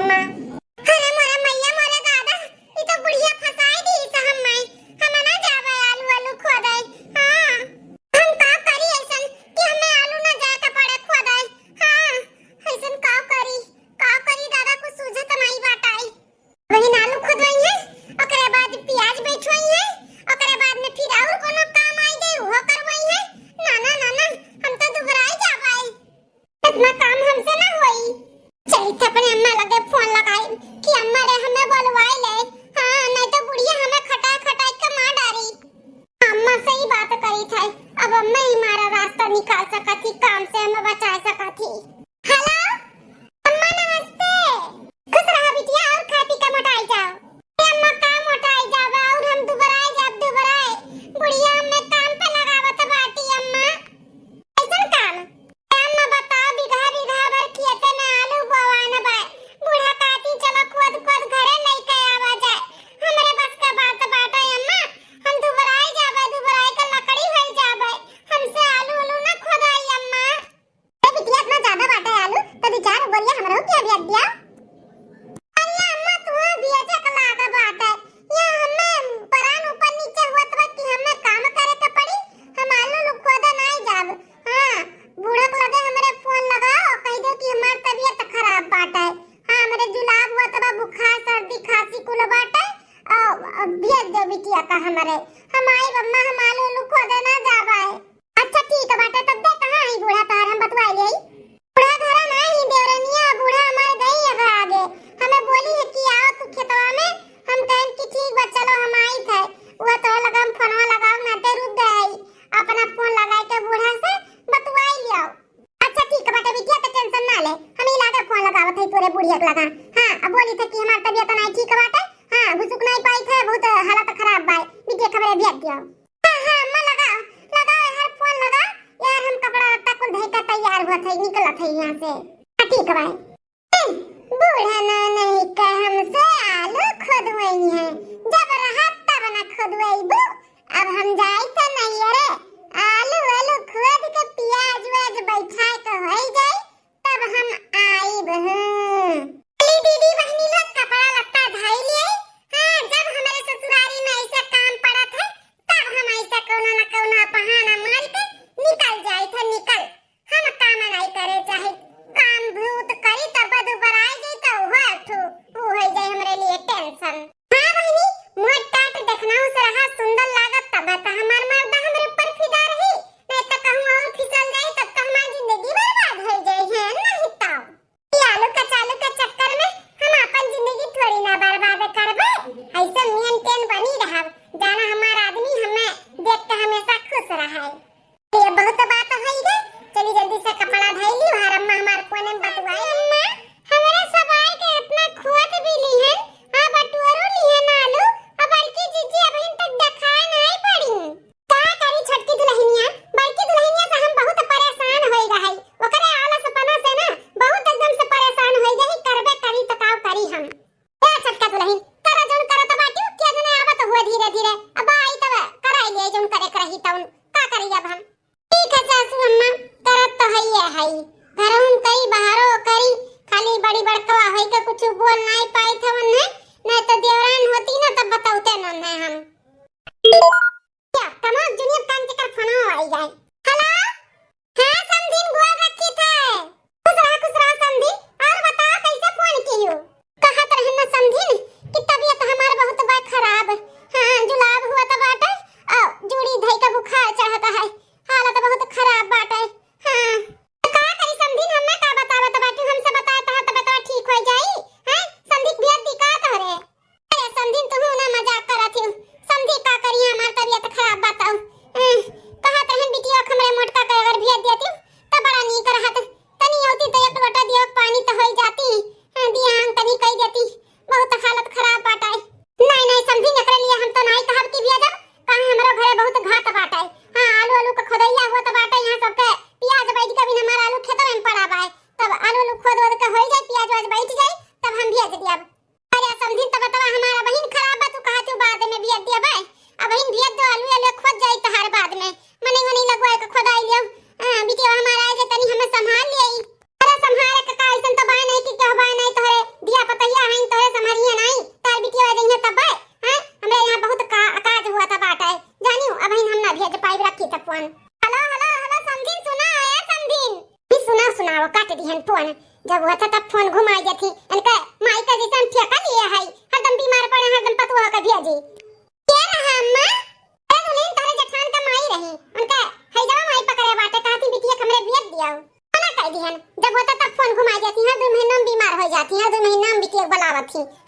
अम्मा। अरे मोरा मैया मोरा दादा ई तो बुढ़िया फसाई दी त हम ना जावे आलू आलू खोदाई। हां हम का करी ऐसन कि हमें आलू ना जाए के पड़े खोदाई। हां ऐसन का करी दादा को सूझत नहीं बाटाई। वही आलू खोदवाई है ओकरे बाद प्याज बेचवाई है ओकरे बाद में फिर और कोनो काम आई दे वो करवाई है। ना ना ना ना हम तो दुबराई जाबाई इतना काम हमसे ना होई। चली थे अपने अम्मा लगे फोन लगाई कि अम्मा रे हमें बोलवाई ले। हां नहीं तो बुढ़िया हमें खटाई खटाई के मार डारी। अम्मा सही बात करी थे अब अम्मा ही हमारा रास्ता निकाल सकती काम से हमें बचा सकती। हेलो अम्मा नमस्ते खुश रहो बिटिया और खा पी के मोटाई जाओ। अम्मा काम मोटाई जावे और हम दुबराए बुढ़िया हमें काम पे लगावत बाटी। अम्मा ऐसा काम अम्मा बताओ बीघा भर खेते में आलू बोवाना बा बूढ़ा काटी चलो खुद घरे लेके आवा जाए हमरे बस का बात बाटा। अम्मा हम दुबराई के लकड़ी हो जावे हमसे आलू ना खोदाई। अम्मा ए बिटिया इतना ज्यादा बाटा आलू तो विचार बोलिए हमरो क्या भेज दिया। अरे अम्मा तू भेजे के लागा बाटा ये हमें परान ऊपर नीचे होत बा कि हमें काम करे के पड़ी हम आलू खोदा नहीं जाब। हां बूढ़ा को लगे हमरे फोन लगाओ कह दो कि हमार तबीयत खराब बाटे। हां हमरे जुलाब हुआ तबा बुखार सर्दी खांसी कुल बाटे भेज दो बिटिया का हमरे हम आई अम्मा हम आलू खोदे ना जाबाए। अच्छा ठीक बाटे तब दे कहां आई बूढ़ा तार हम बतवाई ले बूढ़ा घर नहीं देवरनिया बूढ़ा हमारे गई है आगे हमें बोली है कि आओ तू खेतवा में हम कहें कि ठीक बा चलो हम आई थे वो तो लगा हम फोनवा लगाओ ना ते रुक गई अपना फोन लगाए के बूढ़ा से बतवाई लियो। अच्छा ठीक बाटे बिटिया तो टेंशन ना ले हम ही लागे फोन लगावत है तोरे बुढ़िया के लगा। हां अब बोली थे कि हमार तबीयत नहीं ठीक बाटे। हां घुसुक नहीं पाई थे बहुत हालत खराब बा बिटिया खबर भेज दियो। हां अम्मा लगाओ यार फोन लगा यार हम कपड़ा लत्ता कुल धइ के तैयार होत है निकलत है यहां से। ठीक बा बूढ़ा ना नहीं के हमसे आलू खोदवाई है जब रहत तब ना खोदवाईबू। अब हम जाई त नहीं रे आलू खोद के प्याज वेज बैठा के होई जाई तब हम आईब। अली दीदी बहनी लोग कपड़ा लत्ता धाई लिए। हां जब हमारे ससुरारी में ऐसा काम पड़ा था तब हम ऐसा कोनो ना कोनो बहाना मार के निकल जाई थे निकल हम काम नहीं करे चाहे काम भूत करी तब दुबराई गई तो हो जाए हमरे लिए टेंशन। हां बहनी मोट काट देखना से रहा सुंदर लागत तब त हमार मर्द हमरे ऊपर फिदा रही नहीं त कहूं और फिसल जाई तब त हमार जिंदगी बर्बाद हो जाए है नहीं तो ये आलू का चालू के चक्कर में हम अपन जिंदगी थोड़ी ना बर्बाद करबे ऐसे मेंटेन बनी रहब जाना हमार आदमी हमें देख के हमेशा खुश रहे। ये बहुत बात है रे चली जल्दी से कपड़ा धइ ली और अम्मा हमार कोने बतवाई। अम्मा हमरे सवाई के इतना खोद भी ली है हां बटुरो ली है ना आलू अब बड़की जीजी अभी तक दिखाए नहीं पड़ी का करी छोटकी दुल्हनिया बड़की दुल्हनिया से हम बहुत परेशान होई गई ओकरे आलस पना से ना बहुत एकदम से परेशान होई गई करबे करी त काव करी हम ए छोटका दुल्हन कर जोन करे त बाटी के जने आवत हो धीरे धीरे अब आई तब कराई ले जोन करे करही तउन का करी अब हम। ठीक है सासू अम्मा करत तो है घरों कई बाहरों करी खाली बड़ी बड़कवा होई के कुछ बोल नहीं पाई थे उन्हें नहीं तो देवरान होती ना तब बताउते न हम क्या तमाम दुनिया कान के कर फना आई जाए। हेलो हां समधीन बुआ रखी थे खुश रहा समधीन और बताओ कैसे फोन कियो कहत रहे ना समधीन कि तबीयत हमार बहुत बा खराब। हां जुलाब हुआ त बाटे जूड़ी धई का बुखार चढ़ता है हालत बहुत खराब बाटे। हां का करी समधीन हमें का बतावत बाटी हमसे बताए त ठीक हो जाई। हां समधीन भेज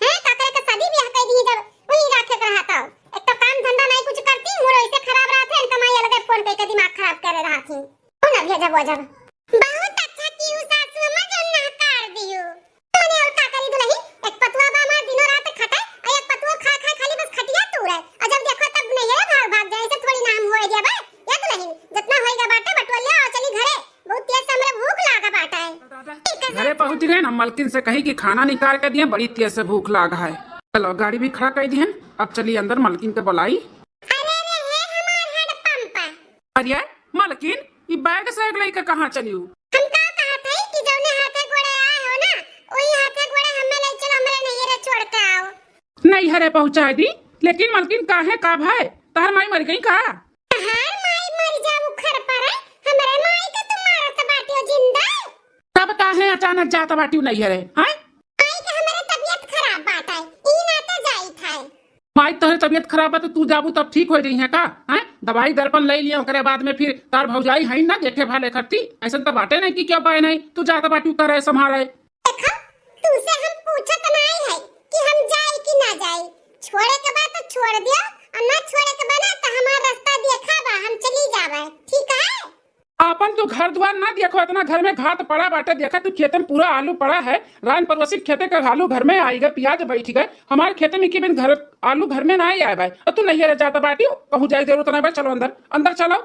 हैं काकरे का शादी ब्याह कर दी जब वही राखे कर रहा था। एक तो काम धंधा नहीं कुछ करती मोर ऐसे खराब रहा थे कमाई अलग फोन पे के दिमाग खराब कर रहा थी। कौन अभी जब वजब बहुत अच्छा की सासू में जो नकार दियो तूने और का करी दुलही एक पतवा बा मार दिनो रात खटाई और एक पतवा खा खा खाली बस खटिया तू रहे और जब देखो तब नहीं है भाग भाग जाए से थोड़ी नाम होए गया बा या दुलही जितना होएगा बाटा बटोले और चली घरे बहुत तेज से हमरे भूख लागा बाटा है। घरे पहुंच गए ना मलकिन से कही कि खाना निकाल के दिए बड़ी तेज से भूख लागा है। चलो गाड़ी भी खड़ा कर दी है अब चलिए अंदर मलकिन के बुलाई। अरे रे है हमार हेड पंप अरे मलकिन ये बैग से लेकर कहाँ चलियो? हम का कहा थे कि जौने हाथे गोड़े आए हो ना वही हाथे गोड़े हमें ले चलो हमरे नहीं रे छोड़ के आओ। नहीं हरे पहुँचा दी लेकिन मलकिन काहे का भाई तार माई मर गई का? हर माई मर जाऊ खर पर हमरे माई के तुम्हारा तो बाटियो जिंदा तब काहे अचानक जाता बाटी नहीं हरे हैं? माई के हमारे तबीयत खराब बात है ई ना तो जाई था। माई तोहरे तबीयत खराब है तो तू जाबू तब ठीक हो रही है का? हैं दवाई दर्पण ले लिया ओकरे बाद में फिर तार भौजाई है ना देखे भाले करती ऐसा तो बाटे नहीं कि क्यों पाए नहीं तू जाता बाटी करे संभाले। देखो तुमसे हम पूछत नहीं है कि हम जाए कि ना जाए छोड़े के बाद तो छोड़ दियो और ना छोड़े के बाद तो हमारा रास्ता देखा बा हम चली जावे ठीक है। अपन तो घर द्वार ना देखो इतना घर में घात पड़ा बाटे देखा तू खेत में पूरा आलू पड़ा है रान परवसित खेते का आलू घर में आई गए प्याज बैठ गए हमारे खेते में कि बिन घर आलू घर में ना आए भाई और तू नहीं रह जाता बाटी कहूँ जाए जरूरत नहीं भाई चलो अंदर अंदर चलो।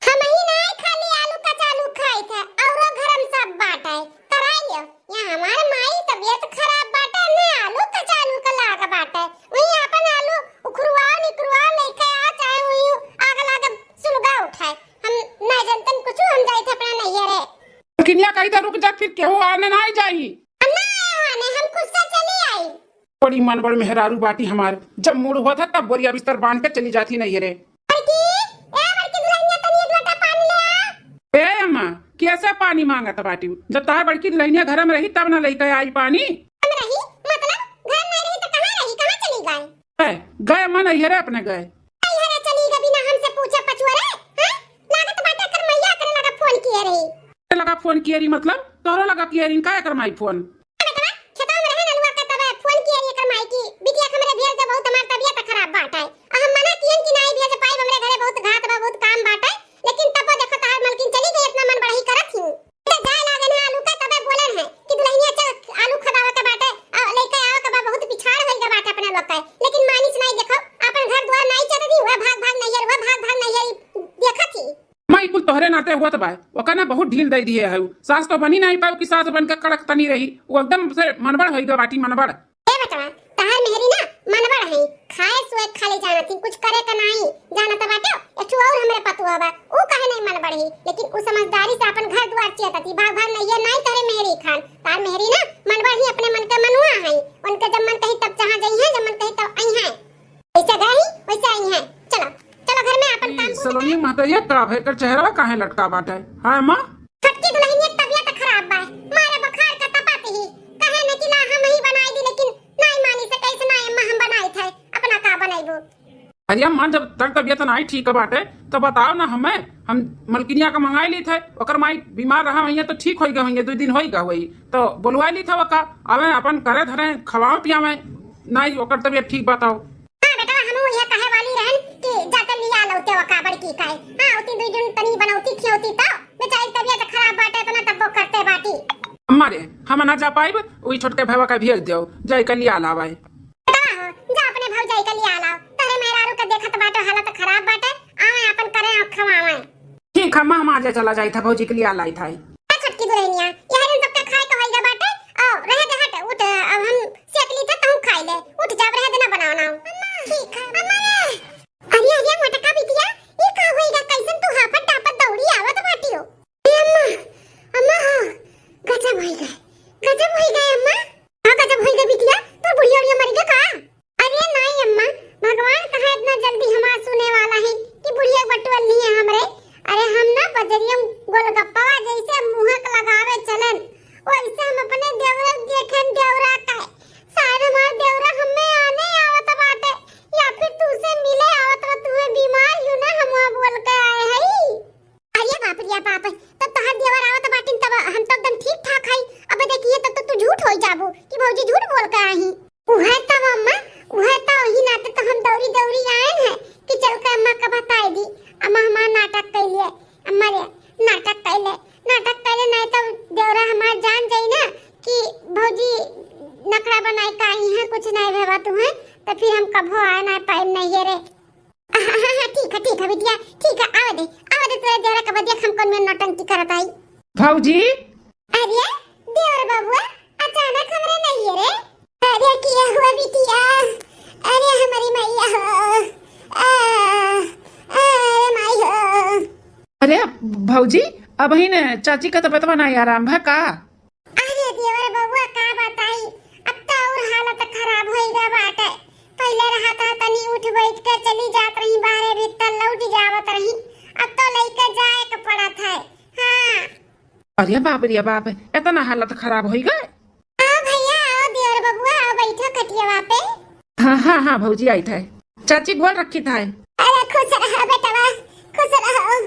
हम ही नहीं खाली आलू का चालू खाए थे और घर में सब बाटा है कराइयो यहाँ हमारे माई तबीयत खराब बाटा ने आलू का चालू का लागा बाटा वही अपन आलू उखरुआ निकरुआ लेके आ चाहे वही आग लागे सुलगा उठाए हम ना जनतन कुछ हम जाए थे अपना नहीं रे किनिया कहीं तो रुक जा फिर केहू आने ना आई जाई हम ना आने हम खुद से चली आई। बड़ी मन बड़ मेहरारू बाटी हमारे जब मूड हुआ था तब बोरिया बिस्तर बांध के चली जाती नहीं रे। बड़की दुल्हनिया तनी एक लोटा पानी ले आ। ए अम्मा कैसे पानी मांगा था बाटी जब तार बड़की दुल्हनिया घर में रही तब ना लेके आई पानी। हम रही मतलब घर में रही तो कहाँ रही कहाँ चली गई? गए अम्मा नहीं रे अपने गए चली गई बिना हमसे पूछे पछुआरे हैं लागत बाटा कर मैया करे लगा फोन किए रही लगा फोन किए रही मतलब तोरो लगा किए रही का कर माई फोन बेटा खेतों में रहे नलुआ का तब फोन किए रही कर माई की बिटिया हमरे भेज दे बहुत हमार तबीयत खराब बाटा है और हम मना किए कि नहीं भेज पाई हमरे घरे बहुत घात बा बहुत काम बाटा है लेकिन तब देखो तार मलकिन चली गई इतना मन बढ़ी करत थी तो जाए लागे ना आलू का तबे बोले हैं कि दुल्हनिया चल आलू खदावा के बाटे लेके आओ के बा बहुत पिछाड़ होई बाटा अपने लोग का लेकिन मानिस नहीं देखो अपन घर द्वार नहीं चल रही हुआ भाग भाग नहीं हुआ भाग भाग नहीं देखा थी माई कुल तोहरे नाते हुआ तो भाई वो कहना बहुत ढील दे दिए है सास तो बनी नहीं पाऊ कि सास बनकर कड़क तनी रही वो एकदम से मनबड़ होई बाटी मनबड़ ए बेटा तार मेहरी ना मनबड़ है खाए सोए खाली जाना थी कुछ करे का नहीं जाना तो बाटे एक और हमरे पतुआ बा ऊ कहे नहीं मनबड़ ही लेकिन ऊ समझदारी से अपन घर द्वार चेता थी भाग भाग नहीं नहीं तारे मेहरी खान तार मेहरी ना मनबड़ ही अपने मन के मनुआ है उनके जब मन कही तब जहां जाई है जब मन कही तब आई है ऐसा गई वैसा आई है चलो चलो घर में अपन काम सलोनी माता ये का है कर चेहरा काहे लटका बाटे हां मां छटकी दुल्हनिया तबीयत खराब बा मारे बुखार का तपाते ही कहे न कि ला हम ही बनाई दी लेकिन नहीं मानी से कैसे ना अम्मा हम बनाई थे अपना का बनाईबो। अरे अम्मा जब तक तबीयत नहीं ठीक बाटे तो बताओ ना हमें हम मलकिनिया का मंगाई ली थे ओकर माई बीमार रहा वही तो ठीक होई गई 2 दिन होई गई तो बुलवाई ली था वका अबे अपन करे धरे खवाओ पियावे नहीं ओकर तबीयत ठीक बताओ। हां बेटा हम ये कहे वाली रहन कि जाते लिया लौटे वका बड़की काई हां उती 2 दिन तनी बनौती खियोती तो बेचारी तबीयत खराब बाटे तो ना तब करते बाटी अम्मा रे हम ना जा पाइब वही छोटके भैया का भेज दियो जाय के लिया लावे जा अपने भौजाई के लिया लाओ तारे मेहरारू का देखत बाटे हालत खराब बाटे आवे अपन करे और खवावे ठीक है मां आज चला जाई था भौजी के लिया लाई था छटकी दुल्हनिया यहरन सबके खाए के होइगा बाटे ओ रहे दे हट उठ अब हम सेक ली था तू खाई ले उठ जा रहे देना बनाना ठीक है अम्मा रे अरे अरे मोटा का बिटिया ये का होइगा कैसन तू हाफत टापत दौड़ी आवत बाटियो अम्मा अम्मा गजब होइगा अम्मा हां गजब होइगा बिटिया तो बुढ़िया बुढ़िया मर गया का अरे नहीं अम्मा भगवान कहाँ इतना जल्दी हमारा सुने वाला है कि बुढ़िया बटवल नहीं है हमरे अरे हम ना बजरिया गोलगप्पा जैसे मुंह लगावे चलन वैसे हम अपने देवरा देखें देवरा का शायद हमारा देवरा हमें आने आवत बाटे या आए भेवा तुम्हें तो फिर हम कभो आए ना पाए नहीं है रे। हाँ ठीक है बिटिया ठीक है आवे दे तेरे देवरा का बदिया हम कौन में नौटंकी करत आई। भौजी अरे देवर बाबू अचानक हमरे नहीं है रे। अरे किया हुआ बिटिया अरे हमारी मैया हो अरे माई हो। अरे भौजी अब ही ने चाची का तबीयत नहीं आराम है का? अरे देवर बाबू का बताई अब तो और हालत खराब होइगा बाटे। पहले रहा था तनी उठ बैठ के चली जात रही बाहर भीतर लौट जावत रही अब तो लेके जाए के पड़त है। हां अरे बाप इतना हालत खराब हो गए। आओ भैया आओ देवर बाबू आओ बैठो खटिया पे। हाँ भौजी आई थे चाची बोल रखी था। अरे खुश रहो बेटा खुश रहो।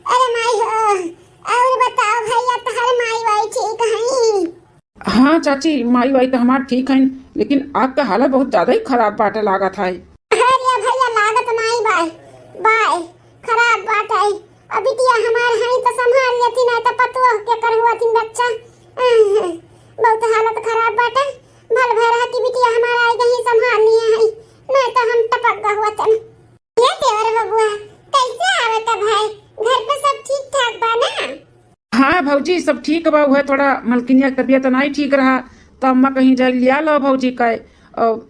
अरे माई हो और बताओ भैया तुम्हारे माई वाई ठीक है? हाँ चाची माई वाई तो हमार ठीक है लेकिन आपका हालत बहुत ज्यादा ही खराब बाटे लागा था। अरे भैया लागत नहीं बाय खराब बात है। अभी टिया हमार है तो संभाल लेती नहीं तो पतो के कर हुआ तीन बच्चा बहुत हालत खराब बाटे। भल भरा की बिटिया हमारा आई गई संभाल लिए है नहीं तो हम टपक गए हुआ तन। ये देवर बबुआ कैसे आवे त भाई घर पे सब ठीक ठाक बा ना? हाँ भौजी सब ठीक बा है थोड़ा मलकिनिया की तबीयत नहीं ठीक रहा तो अम्मा कहीं जा लिया लो भौजी का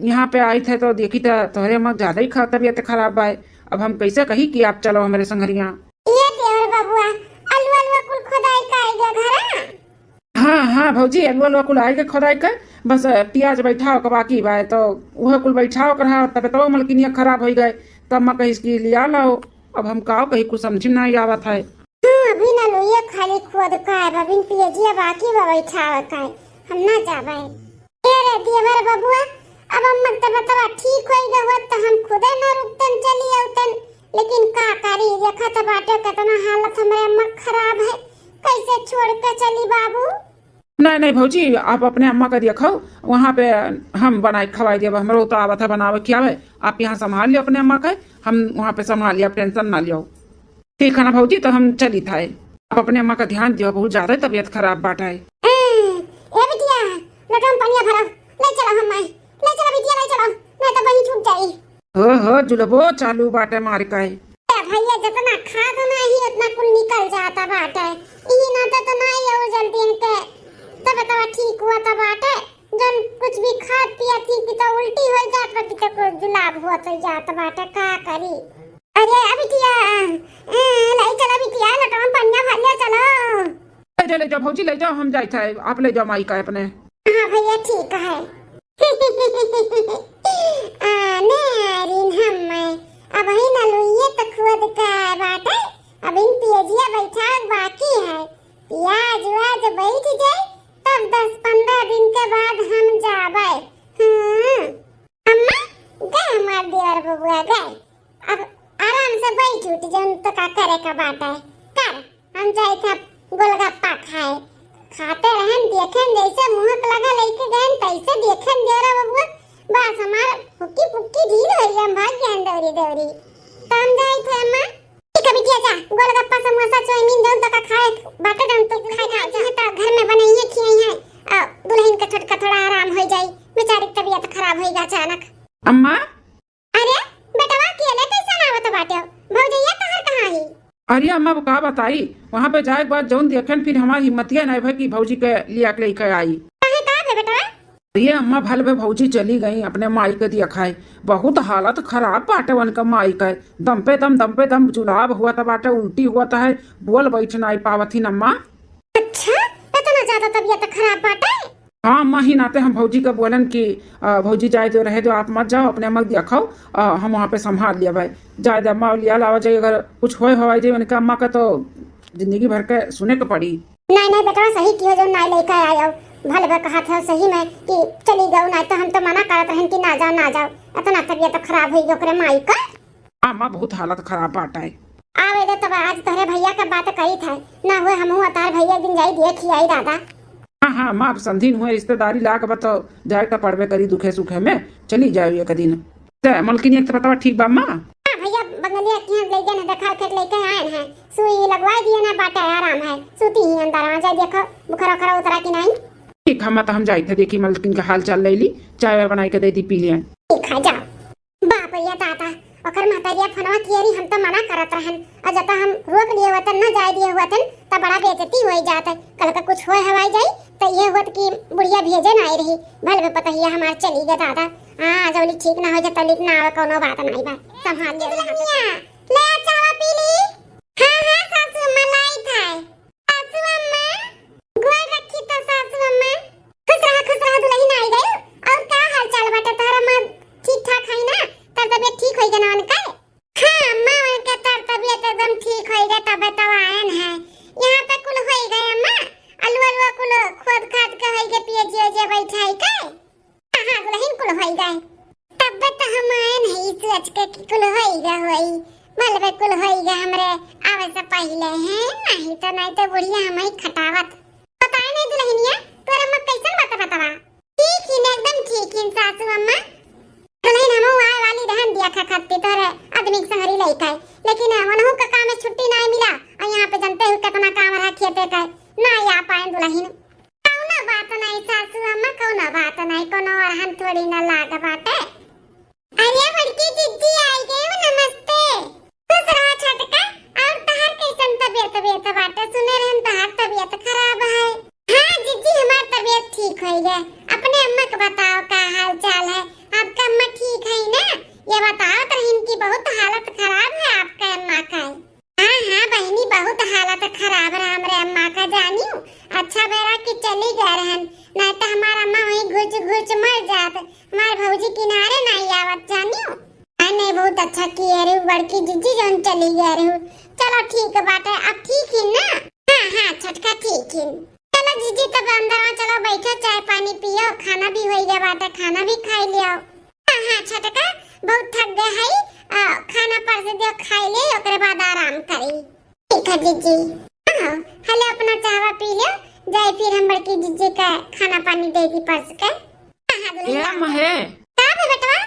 यहाँ पे आई थे तो देखी तो तोहरे अम्मा ज्यादा ही तबीयत खराब बा। अब हम कैसे कही कि आप चलो हमारे संगरिया। ये देवर बबुआ अलवा कुल खुदाई का घर। हाँ भौजी अलवा कुल आएगा खुदाई का बस प्याज बैठाओ का बाकी बा तो वह कुल बैठाओ कर तब तो मलकिनिया खराब हो गए तो अम्मा कही इसकी लिया लो। अब हम का कही कुछ समझ में नहीं आवत है। अभी ना लोया खाली खुद का है बबिन पियजिया बाकी बा बैठाव का है हम ना जाबे। तेरे देवर बबुआ अब हम तब ठीक होई गए तो हम खुदे ना रुकतन चली आउतन लेकिन का करी देखा तो बाटे कितना हालत हमारे अम्मा खराब है कैसे छोड़ के चली बाबू। नहीं भौजी आप अपने अम्मा का देखो वहाँ पे हम बनाए खवाई दिया हमारे तो आवत है बनावे खियावे आप यहाँ संभाल लियो अपने अम्मा का हम वहाँ पे संभाल लिया टेंशन ना लियो। ठीक है ना भौजी तो हम चली था आप अपने अम्मा का ध्यान दियो बहुत ज्यादा तबीयत खराब बाटा है। ए बिटिया लटम पानी भरो ले चलो हम ले चलो बिटिया ले चलो नहीं तो वहीं छूट जाई। हो जुलबो चालू बाटे मार का है। भैया जितना खाद नहीं उतना कुल निकल जाता बाटे ई ना तो नहीं और जल्दी इनके तब ठीक हुआ था बाटे जन कुछ भी खाद पिया थी कि तो उल्टी हो जात बाटी तो को जुलाब हुआ तो जात बाटे का करी। अरे अभी टिया ले चलो बिटिया लटम पन्ना भर ले चलो। ले जाओ भौजी ले जाओ हम जाए थे आप ले जाओ माई का अपने। हाँ भैया ठीक है। आने रिन हम अब ही ना लुइए तो खुद का बाटे अब इन पियजिया बैठा बाकी है प्याज वाज बैठ जाए तब 10-15 दिन के बाद हम जाबे। अम्मा गए हमार देवर बबुआ गए अब आराम से बैठ उठ जन तो का करे का बात है कर हम जाए था गोलगप्पा खाए खाते रहन देखें जैसे मुहक लगा लेके गए तैसे देखें देवरा बबुआ बस हमार हुक्की पुक्की ढील हो गई हम भाग गए दौरी तम जाए थे अम्मा ठीक है बिटिया जा गोलगप्पा समोसा चाउमीन जौन तक खाए बाटे दम तो खाए जहां तक घर में बनाइए खियाई है दुल्हन का छोटका थोड़ा आराम हो जाए बेचारी की तबीयत खराब होई अचानक। अम्मा अरे बेटवा अकेले कैसे ना आवत बाटे भौजैया तहर कहां है? अरे अम्मा वो का बताई वहाँ पे जाए के बाद जौन देखन फिर हमारी हिम्मतिया नहीं भाई कि भौजी के लिया के लेकर आई। काहे का है बेटवा? ये अम्मा भल में भौजी चली गई अपने माई के दिया खाए बहुत हालत खराब बाटे उनका माई का दम पे दम जुलाब हुआ था बाटे उल्टी हुआ था है बोल बैठ नहीं पावती अम्मा। अच्छा इतना ज्यादा तबीयत खराब बाटे? हाँ अम्मा ही नाते हम भौजी का बोलन कि भौजी जाए तो रहे जो आप मत जाओ अपने अम्मा दिया खाओ हम वहाँ पे संभाल लिया भाई जाए अम्मा लिया लावा जाए अगर कुछ हो जाए उनका अम्मा का तो जिंदगी भर के सुने को पड़ी। नहीं बेटा सही किया जो ना लेकर आयो भल भल कहा था सही में कि चली जाओ नहीं तो हम तो मना करत रहन कि ना जाओ इतना तबीयत खराब हुई ओकरे माई का। अम्मा बहुत हालत खराब बाटा है। आवे दे तब आज तोहरे भैया का बात कही था ना हुए हमहू तार भैया दिन जाई देख ही आई दादा। हाँ अम्मा आप संधीन हुए रिश्तेदारी ला के बताओ जाए का पड़वे करी दुखे सुखे में चली जाए एक दिन मलकिनी एक पता ठीक बा अम्मा। हां भैया बंगलिया के ले गए ना देखा के लेके आए हैं सुई लगवा दिए ना बाटे आराम है सूती ही अंदर आ जाए देखो बुखार खरा उतरा कि नहीं। ठीक हम तो हम जाई थे देखी मलकिन का हाल चाल ले ली चाय वाय बनाई के दे दी पी लिया ठीक है जाओ। बाप रे दादा ओकर महतरिया फनवा कियरी हम तो मना करत रहन और जब हम रोक लिए वतन न जाय दिए वतन त बड़ा बेइज्जती होई जात है। कल का कुछ होय हवाई जाई तो ये होत कि बुढ़िया भेजे ना आई रही भल में पता ही हमार चली गए दादा। हां जौली ठीक ना हो जा तलिक ना आवे कोनो बात नहीं बा संभाल ले ले चावा पी ली। हां हां सासू मलाई थाए सासू अम्मा गोल रखी तो सासू अम्मा खुश रहा दुल्हन आई गई। और का हाल चाल बाटे तारा मां ठीक ठाक है ना तर तबियत ठीक होई गना उनका। हां अम्मा उनका तर तबियत एकदम ठीक होई गई तब तो आयन है यहां पे कुल होई गए अम्मा अलू अलू कुल खुद खाद के होई गए पिए जे बैठाई के। हां दुल्हन कुल होई गए तब तो हम आयन है इस सोच के कि कुल होई गए होई भले कुल होई गए हमरे आवे से पहले है नहीं तो बुढ़िया हम ही खटावत बताए नहीं दुल्हनिया तोरा अम्मा कैसन बतावा। ठीक ही एकदम ठीक ही सासू अम्मा दुल्हन हम आए वाली रहन दिया खखती तोरे आदमी संगरी लइका लेकिन वनहु का काम में छुट्टी नहीं मिला और यहां पे जानते हो कितना काम रहा खेते का ना आ पाए दुल्हन। कौनो बात नहीं सासू अम्मा कौनो बात नहीं कोनो अरहन थोड़ी ना लाग बाटे। अरे बड़की जिज्जी आई गई नमस्ते खुश रहा छटका और तहार कैसन तबियत बाटे सुने रहन तहार तबियत खराब है। हां जिज्जी हमार तबियत ठीक हो गई अपने अम्मा को बताओ का हाल चाल है आपका अम्मा ठीक है ना ये बताओ तो इनकी बहुत हालत खराब है आपका अम्मा का। हां बहनी बहुत हालत खराब है हमरे अम्मा का जानियो अच्छा बेरा कि चली गए रहन नहीं तो हमारा अम्मा वहीं घुच मर जात हमार भौजी किनारे नहीं आवत जानियो। नहीं बहुत अच्छा किए रे बड़की जिज्जी जोन चली गए रे चलो ठीक बाटे अब ठीक ही ना। हां छटका ठीक ही चलो जीजी तब अंदर आ चलो बैठो चाय पानी पियो खाना भी हो गया बाटे खाना भी खा लियो। हां छटका बहुत थक गए है खाना पर से दियो खा ले ओकरे बाद आराम करी। ठीक है जीजी हेलो अपना चाहवा पी लियो जाए फिर हम बड़की जीजी का खाना पानी दे दी परस के। ए अम्मा है का बेटवा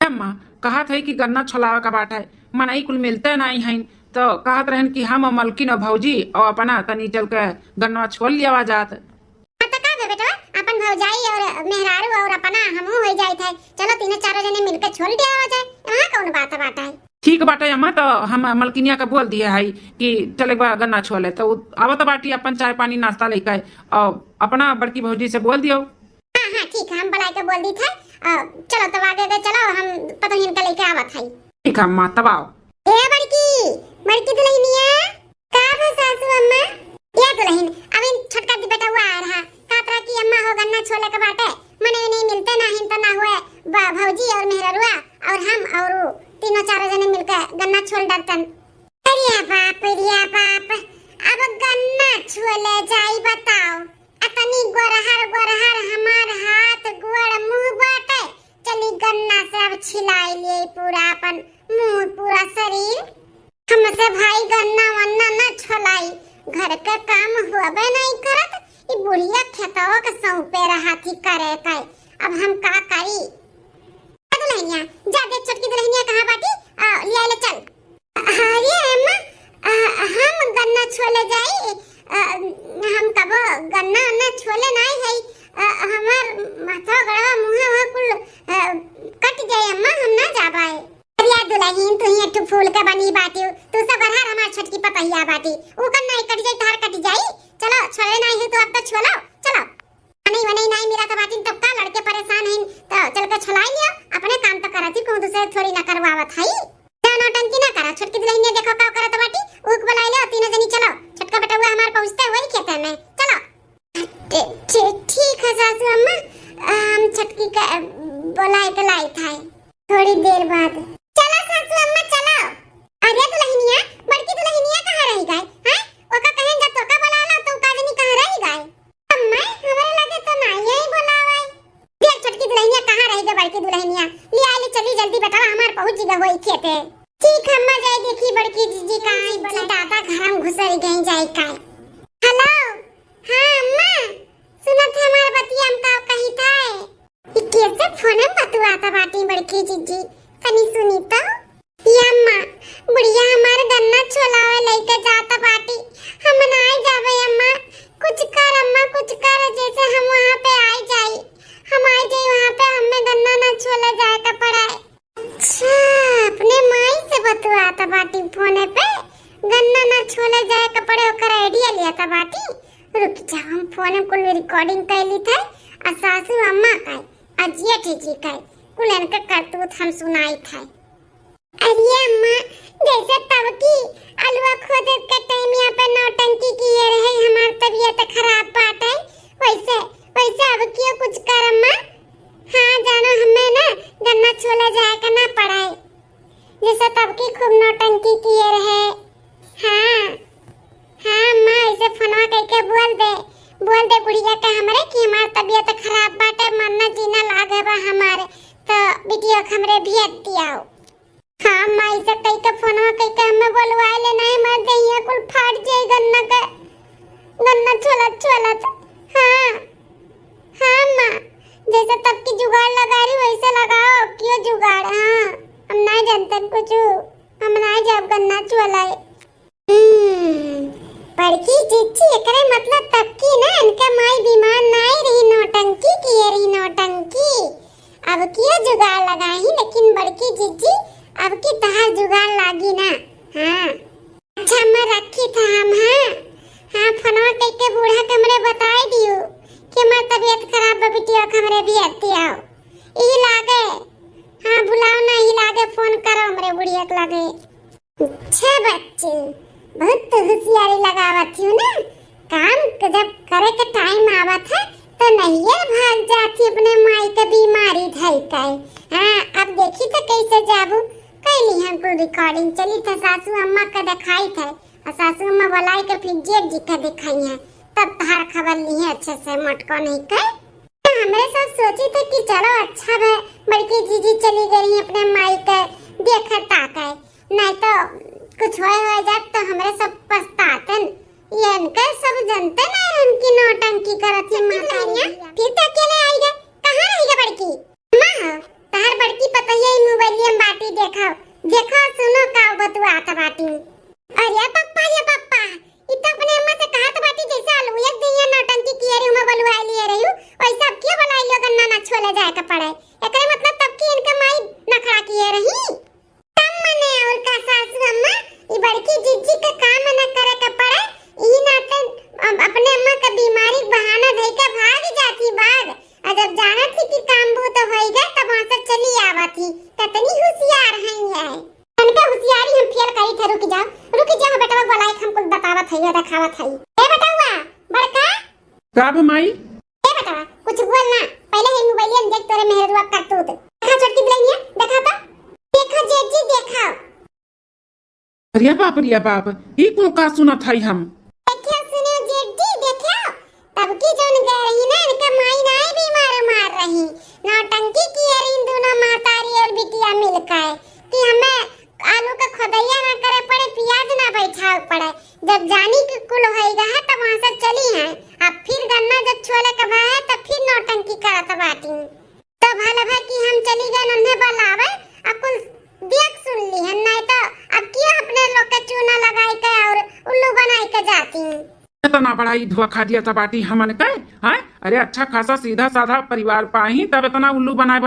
अम्मा कहत है कि गन्ना छोलावा का बाट है मनई कुल मिलते नहीं है तो कहत रहन कि हम मलकिन और भौजी और अपना तनी चल के गन्ना छोल लिया जात। तो का बेटवा अपन भौजाई और मेहरारू और अपना हमहु हो जाई थे चलो तीनों चारों जने मिलकर छोल दिया जाए वहां कौन बात है। ठीक बाटे अम्मा तो हम मलकिनिया का बोल दिए है कि चले बा गन्ना छोले तो आवत बाटी अपन चाय पानी नाश्ता लेके और अपना बड़की भौजी से बोल दियो। हां ठीक है हम बुला के बोल दी थे चलो तब आगे चलो हम पता नहीं इनका लेके आवत है। ठीक है अम्मा तब आओ। ए बड़की दुल्हनिया का है सासू अम्मा या दुल्हन अब इन छोटका दी बेटा हुआ आ रहा कातरा की अम्मा हो गन्ना छोले के बाटे मने नहीं मिलते नहीं तो ना हुए भौजी और मेहरुआ और हम और तीनों चारों जने मिलकर गन्ना छोल डालतन। अरे बाप अब गन्ना छोले जाई बताओ अतनी गोरहर हमार हाथ गोड़ मुंह बाटे चली गन्ना सब छिलाई लिए पूरा अपन मुंह पूरा शरीर हमसे भाई गन्ना वन्ना न छोलाई घर के काम होबे नहीं करत ई बुढ़िया खेतवा के सौंपे रहा थी करे के अब हम का करी। दुल्हनिया जा देख छोटकी दुल्हनिया कहां बाटी ले ले चल। अरे अम्मा हम गन्ना छोले जाई हम कब गन्ना न छोले नहीं है हमार माथा गड़वा मुंह कुल कट जाए अम्मा हम ना जा पाए। अरे दुल्हन तू ही एक फूल के बनी बाटी तू सब हर हमार छोटकी पतहिया बाटी ऊ कन नहीं कट जाए तार कट जाई चलो छोले नहीं है तो अब तो छोलो चलो नहीं मेरा तो बाटी तब का लड़के परेशान हैं तो चल के छोलाई लियो अपने काम तो करती को दूसरे थोड़ी ना करवावत है जानो टंकी ना करा छोटकी दुल्हन ने देखो का करत बाटी ऊक बुला ले तीनों जनी चलो छोटका बेटा हुआ हमार पहुंचते वही खेते में चलो। ठीक है सासू अम्मा हम छोटकी का बुलाए तो लाई था थोड़ी देर बाद चलो सासू अम्मा चलो। अरे दुल्हनिया बड़की दुल्हनिया कहां रही गई हैं ओका कहें जा तो का बुलाला तो का जनी कहां रही गई अम्मा हमरे लगे तो नहीं है बुलावे देख छोटकी दुल्हनिया कहां रही गई बड़की दुल्हनिया ले आई ले चली जल्दी बेटा हमार पहुंच जी होई खेते। ठीक अम्मा जाए देखी बड़की जीजी कहां है बोले दादा घर में घुसर गई जाए का। हेलो हां अम्मा सुना था हमार बतिया हम का कही था ये कैसे फोन में बतुआता बाटी बड़की जीजी कनी सुनी तो ये अम्मा बुढ़िया हमार गन्ना छोलावे लेके जाता बाटी, हम नाई जावे अम्मा। कुछ कर अम्मा, कुछ कर, जैसे हम वहाँ पे आई जाई, हम आई जाई वहाँ पे, हमें गन्ना ना छोला जाए का पड़ा है। अच्छा, अपने माई से बतवाता बाटी फोने पे, गन्ना ना छोले जाए का पड़े, ओकर आइडिया लिया था बाटी। रुक जा, हम फोन में कुल रिकॉर्डिंग कर ली था, और सासू अम्मा का अजिया ठीजी का कुल इनका करतूत हम सुनाई था। अरे अम्मा, जैसे तब की अलवा खोदे के टाइम यहाँ पे नौटंकी किए रहे, हमार तबीयत खराब बात है, वैसे वैसे अब क्यों कुछ कर अम्मा। हाँ जानो, हमें ना गन्ना छोला जाए का ना पड़ा है, जैसे तब की खूब नौटंकी किए रहे। हाँ हाँ अम्मा, ऐसे फोनवा करके बोल दे बुढ़िया के हमरे कि हमार तबीयत खराब बाटे, मरना जीना लागे बा हमारे, तो वीडियो हमरे भेज दियाओ। हाँ माई से कई के फोनवा कई के हमें बोलवाए ले, नहीं मर दहिया कुल फाट जाए गन्ना छोला तो। हाँ हाँ माँ, जैसे तब की जुगाड़ लगा रही वैसे लगाओ, क्यों जुगाड़। हाँ हम नहीं जानते कुछ, हम नहीं जब गन्ना छोला है। बड़की चिच्ची एकरे मतलब तब की ना इनका माई बीमार नहीं रही, नौटंकी किए रही, नौटंकी। अब क्यों जुगाड़ लगाई, लेकिन बड़की चिच्ची अब की तहार जुगाड़ लागी ना। हाँ अच्छा मैं रखी था हम। हाँ फोनवा करके बूढ़ा कमरे बताई दियो कि हमार तबीयत खराब बा, बिटिया कमरे भी आती आओ, यही लागे। हाँ बुलाओ ना, यही लागे, फोन करो हमरे बुढ़िया के लागे। अच्छा बच्चे, बहुत होशियारी लगावत हूँ ना, काम जब करे के टाइम आवत है तो नहीं भाग जाती अपने माई के बीमारी धई के। हाँ अब देखी तो कैसे जाबू कैली हम कुल रिकॉर्डिंग चली था, सासू अम्मा का दिखाई था, और सासू अम्मा बुलाई के फिर जेठ जी का दिखाई है, तब तार खबर ली है अच्छे से, मटको नहीं कर। हमरे सब सोची थे कि चलो अच्छा है, बड़की जीजी चली गई अपने माई के देख ताके, नहीं तो कुछ हो जाए तो हमरे सब पछतातन। ये इनके सब जनते ना उनकी नौटंकी करत है मातारियां, फिर तो अकेले आई गए। कहां रही गए बड़की मां हो, तार बड़की पता है मोबाइल में बाटी देखो सुनो का बतवा था बाटी। अरे पप्पा इतना अपने अम्मा से कहा था बाटी, जैसे अलू एक दिन नौटंकी किए रही मैं बुलवा लिए रही हूं, वैसा अब क्यों बुलाई लो गन्ना ना छोले जाए का पड़े। एकरे मतलब तब की इनके माई नखरा किए रही, तब मने और का सासू अम्मा ये बड़की जिज्जी का काम न करे का पड़े, यही नाटन अपने अम्मा का बीमारी बहाना दे के भाग जाती बाग, और जब जाना थी कि काम वो तो होएगा तब वहां से चली आवा थी। कितनी होशियार है ये, उनका होशियारी हम फेल करी थे। रुक जाओ बेटा, बोलाई हम कुछ बतावत है या दिखावत है। ए बेटा बड़का का बे माई, ए बेटा कुछ बोल ना, पहले ही मोबाइल में देख तोरे मेहरवा करतूत देखा, छोटकी बिलाइया देखा तो देखो जेजी देखा। अरे बाप ये कौन का सुना था हम। देखियो सुनो जेजी देखियो, तब की जोन गए रही ना इनका माई नाई बीमार मार रही, नौटंकी की रही दोनों मातारी और बिटिया मिलकर कि हमें आलू का खोदैया ना करे पड़े, प्याज ना बैठाव पड़े, जब जानी कि कुल होएगा है तब वहां से चली है। अब फिर गन्ना जब छोले का है तब फिर नौटंकी करत बाटी, तो भला भाई कि हम चली गए नन्हे बुलावे, अब कुल देख सुन ली है, नहीं तो अब क्यों अपने लोग का चूना लगाई के और उल्लू बनाई के जाती। इतना बड़ा ही धुआ खा दिया था बाटी हमने कहे। हाँ अरे अच्छा खासा सीधा साधा परिवार पाही, तब इतना उल्लू बनाए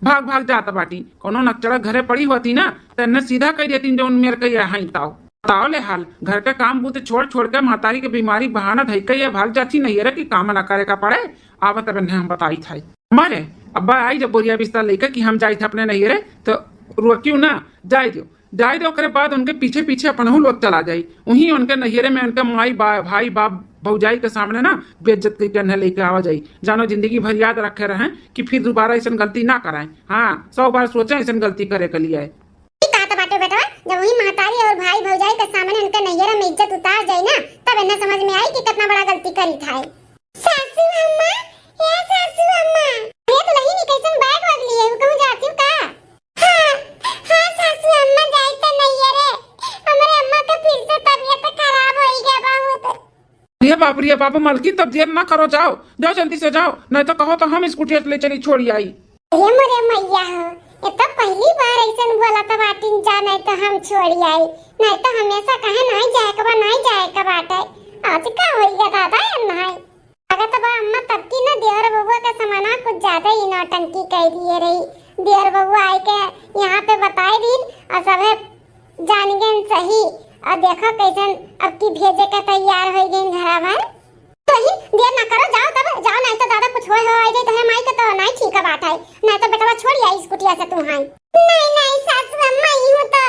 भाग जाता बाटी। कोनो नक्चड़ा घरे पड़ी होती ना तो इन्हें सीधा कह देती जो मेरे कही हाई ताओ ले हाल, घर के काम बूते छोड़ के मातारी के बीमारी बहाना धई के भाग जाती नहीं है कि काम ना करे का पड़े। आवा तब हम बताई था हमारे अब्बा आई जब बोरिया बिस्तर लेकर कि हम जाए थे अपने नहीं रे, तो रोक्यू ना जाए दो करे बाद उनके पीछे अपनहु लोग चला जाई, वहीं उनके नहिरे में उनके माई भाई बाप भौजाई के सामने ना बेइज्जत करके लेके आवा जाई। जानो जिंदगी भर याद रखे रहे कि फिर दोबारा ऐसा गलती ना कराएं। हाँ 100 बार सोचे ऐसा गलती करे के लिए। बेटा जब वही महतारी और भाई भौजाई के सामने उनके नैहरा में इज्जत उतार जाए ना, तब इन्हें समझ में आई कि कितना बड़ा गलती करी था। सासू अम्मा, ये सासू अम्मा, ये तो नहीं कैसन बैग वग लिए हो, कहूं जाती हूं का? हां सासू अम्मा जाई त नैहरे, हमरे अम्मा के फिर से तबीयत खराब होई गया बहुत। रे बाप मलकी तब देर ना करो, जाओ जल्दी से जाओ, नहीं तो कहो तो हम स्कूटी ले चली छोड़ी आई। ये मोरे मैया हो, ये तो पहली बार अगर ऐसन बोला तो बाटिन जा, नहीं तो हम छोड़ी आई, नहीं तो हमेशा कहे नहीं जाए कबा नहीं जाए कबाटे। आज का होइगा दादा या नहीं अगर तो बा अम्मा तब की ना देवर बबुआ का समाना कुछ ज्यादा ही नौटंकी कह दिए रही। देवर बबुआ आई के यहाँ पे बताए दिन और सबे जान गए सही और देखो कैसन अब की भेजे का तैयार हो गई घरा भर। तो ही देर ना करो, जाओ तब जाओ, नहीं तो दादा कुछ होए हो आई जाए तो है माई के तो नहीं ठीक है बात है, नहीं तो बेटा छोड़ी आई स्कूटिया से तू हां। नहीं सासू अम्मा यूं तो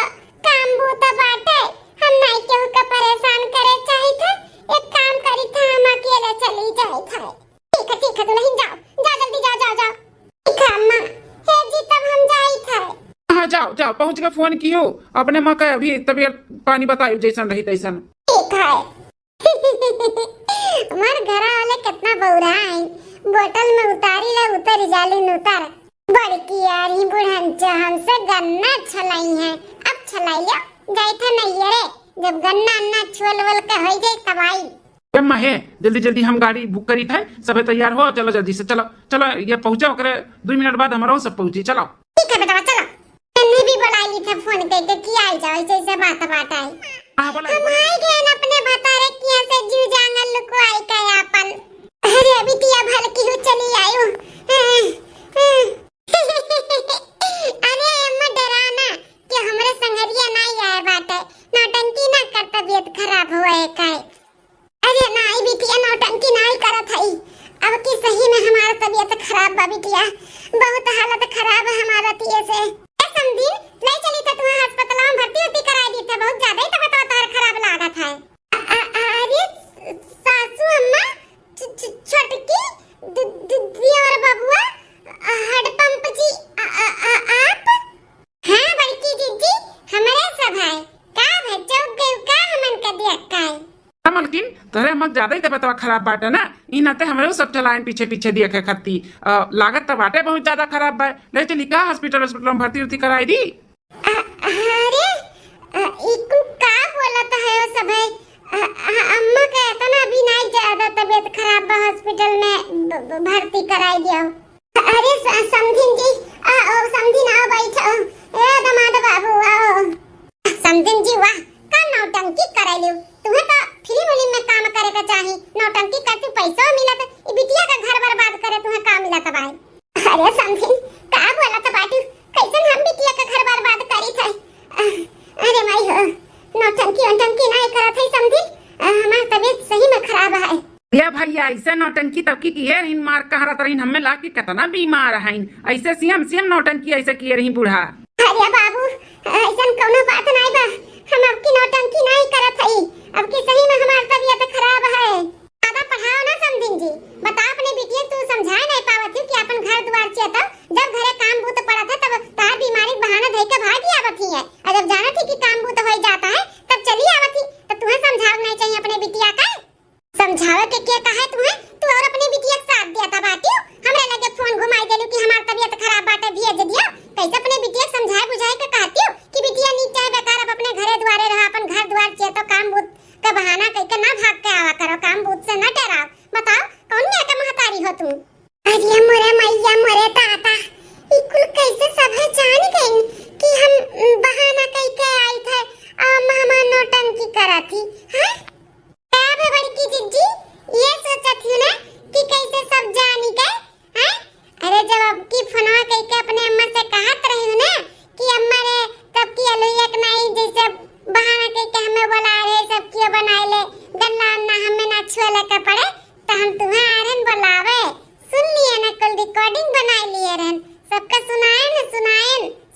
काम बूता बाटे, हम नहीं केहू का परेशान करे चाही थे, एक काम करी था हम अकेले चली जाए था। ठीक है दुल्हन जाओ जा जल्दी जाओ। ठीक है अम्मा, हे जी तब हम जाई था। हाँ जाओ पहुँच के फोन कियो, अपने माँ का अभी तबीयत पानी बतायो जैसन रही तैसन। ठीक है हमार घर वाले कितना बौरा है, बोतल में उतारी ले उतर जाली उतर। बड़की यार ही बुढ़न हमसे गन्ना छलाई है, अब छलाई लो गई था नहीं रे, जब गन्ना अन्ना छोल के हो जाए तब आई। अम्मा है जल्दी हम गाड़ी बुक करी थे, सब तैयार हो, चलो जल्दी से चलो ये पहुँचो करे 2 मिनट बाद हमारा सब पहुँची। चलो ठीक है बेटा चलो, मैंने भी बुलाई ली था फोन करके कि आई जाओ जैसे बात आई। हाँ बोला हम आई गए ना अपने भतारे किया से जीव जंगल लुको आई का अपन। अरे अभी तिया भल की हो चली आयो। अरे अम्मा डराना कि हमरे संगरिया नहीं आए बाटे, नौटंकी ना कर तबीयत खराब होए काए। अरे नहीं बिटिया नौटंकी नहीं करत हई, अब की सही में हमारा तबीयत खराब बा बिटिया, बहुत हालत खराब है हमारा तिये से। समझी ले चली तो तुम्हें अस्पताल में भर्ती कराई दी थे, बहुत ज्यादा ही तबीयत तार खराब लागत है। अरे सासू अम्मा छोटकी दियोर बबुआ हडपंप जी आप हां बड़की दीदी हमारे सब है का भेजो का हमन का दिया का है। मलकिन तोरे मत ज्यादा ही तबीयत खराब बाटे ना, इन नाते हमरे सब चलाइन पीछे दिए के खत्ती लागत तो बाटे बहुत ज्यादा खराब बा, ले चली का हॉस्पिटल में भर्ती कराई दी। अरे इकु का बोलत है वो सब है, अम्मा कहता ना अभी नहीं ज्यादा तबीयत खराब बा हॉस्पिटल में भर्ती कराई दियो। अरे समधिन जी आओ समधिन आओ बैठो, ए दामाद बाबू आओ। समधिन जी वाह का नौटंकी कराई लियो, तुम्हें तो फिल्म में काम करे का चाही, नौटंकी करती पैसा मिलत, ई बिटिया का घर बर्बाद करे तुम्हें का मिलत भाई। अरे समधिन का बोलत बाटू, कैसन हम बिटिया का घर बर्बाद करी थे। अरे माई हो नौटंकी नहीं करत है समधिन, हमार तबीयत सही में खराब है। या भैया ऐसे नौटंकी तब की है इन मार कहा रहीन हमें ला के कितना बीमार है, ऐसे सीएम नौटंकी ऐसे किए रही बूढ़ा। अरे बाबू ऐसन कोनो बात नहीं बा, हम अब की नौटंकी नहीं करत हई, अब की सही में हमार तबीयत खराब है। ज्यादा पढ़ाओ ना समधिन जी, बता अपने बिटिया तू समझा नहीं पावत कि अपन घर द्वार चेता, जब घरे काम बूत पड़त है तब तार बीमारी बहाना धइ के भाग आवत ही है, और जब जाना थी कि काम बूत हो जाता है तब चली आवत ही, तो तुम्हें समझाव नहीं चाहिए अपने बिटिया का। समझावे के क्या कहा तुम्हें, तू और अपने बिटिया का साथ दिया था बाटी, हमरे लगे फोन घुमाई देलू कि हमार तबीयत खराब बाटे भेज दिया, कैसे अपने बिटिया समझाए बुझाए के कहती हो कि बिटिया नीचे चाहे बेकार अब अपने घरे द्वारे रहा, अपन घर द्वार चाहिए तो काम बूत का बहाना करके ना भाग के आवा करो, काम बूत से ना डराओ। बताओ कौन ने का महतारी हो तुम। अरे मोरे मैया मोरे ताता ई कुल कैसे सब है जान गई कि हम बहाना करके आई थे और मामा नौटंकी करा थी। हां क्या है बड़की जिज्जी, ये सोचा थी ना कि कैसे सब जान गए हैं। अरे जब अब की फोनवा करके अपने अम्मा से कहत रही हूं ना कि अम्मा रे तब की अलुइया के नहीं जैसे बहाना करके हमें बुला रहे सब कियो बनाए ले गन्ना अन्ना हमें ना छुए के पड़े, तो हम तुम्हें आरन बुलावे सुन लिए ना, कल रिकॉर्डिंग बनाई लिए रहन, सबका सुनाएन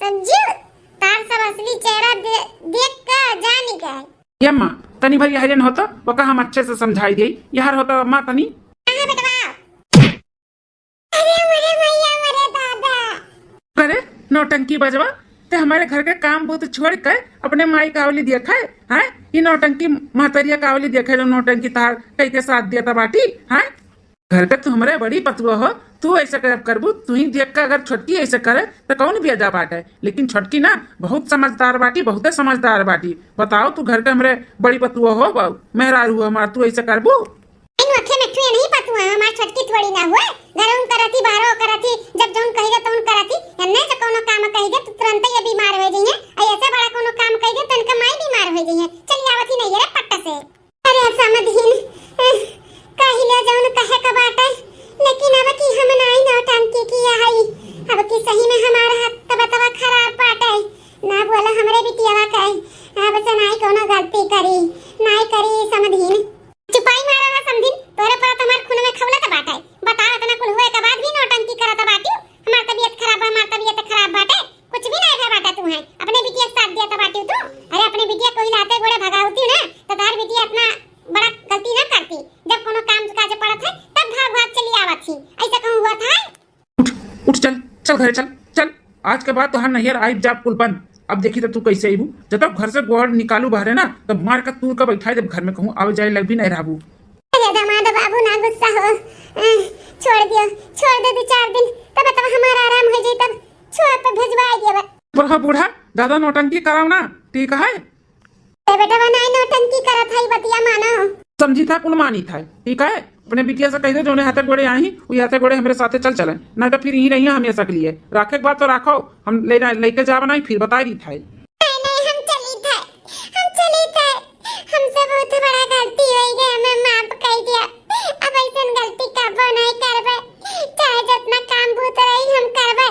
समझियो, तार सब असली चेहरा देख के जानी गए। ये माँ तनी भरी हजन होता वो का हम अच्छे से समझाई दी, यार होता माँ तनी कहां बेटवा। अरे मेरे मैया मेरे दादा करे नौटंकी बजवा ते हमारे घर के काम बहुत छोड़ कर अपने माई कावली देखा है, ये नौटंकी महतरिया कावली देखे जो नौटंकी तार कई के साथ दिया था बाटी है। घर के तुम्हारे बड़ी पतुआ हो, तू ऐसे करबू, तू ही देख कर अगर छोटकी ऐसे करे तो कौन भी अजा बाटे, लेकिन छोटकी ना बहुत समझदार बाटी, बहुत समझदार बाटी। बताओ तू घर के हमरे बड़ी पतुआ हो, मेहरारू हो हमार, तू ऐसे करबू। नहीं पतुआ हमार छोटकी थोड़ी ना हुए, घरों करती बाहरों करती, जब जोन कहेगा तो उन करती, अन्ने से कोनो काम कहेगा तो तुरंत ही बीमार बोला हमरे बिटियावा कहे अब से नहीं कोनो गलती करी नहीं करी समझीन चुपाई मारा ना समझीन तोरे पर तुम्हार खून में खवला त बाटे बता इतना कुल होए के बाद भी नौटंकी करत बाटी हमार तबीयत खराब हमार तबीयत खराब बाटे कुछ भी नहीं है बाटा तू है अपने बिटिया साथ दिया त बाटी तू अरे अपने बिटिया कोई लाते गोड़े भगावती ना तो तार बिटिया इतना बड़ा गलती ना करती जब कोनो काम काज पड़त है तब भाग भाग चली आवत थी ऐसा कहूं हुआ था उठ चल चल घरे चल चल आज के बाद तो हम नैहर आई जाब कुलपन अब देखी तो तू कैसे आईबू जब तक घर से गोड़ निकालू बाहर ना तब मार कर तू का बैठाई जब घर में कहूँ आवे जाए लग भी नहीं रहबू अरे दामाद बाबू ना गुस्सा हो छोड़ दे 2-4 दिन तब तब हमारा आराम हो जाए तब छोड़ पे भेजवा दिया बूढ़ा बूढ़ा ज्यादा नौटंकी कराओ ना ठीक है बेटा बनाई नौटंकी करत है बतिया मानो समझी था कुल मानी था ठीक है अपने बिटिया से कह दे जो हाथे गोड़े आई वो हाथे गोड़े हमारे साथे चल चले नहीं तो फिर यही रही हमेशा के लिए राखे के बाद तो राखो हम लेके जा बनाई फिर बता रही था नहीं हम चली थे हमसे बहुत बड़ा गलती हो गई हमें माफ कर दिया अब ऐसा गलती करबो नहीं करबे चाहे जितना काम भूत रही हम करबे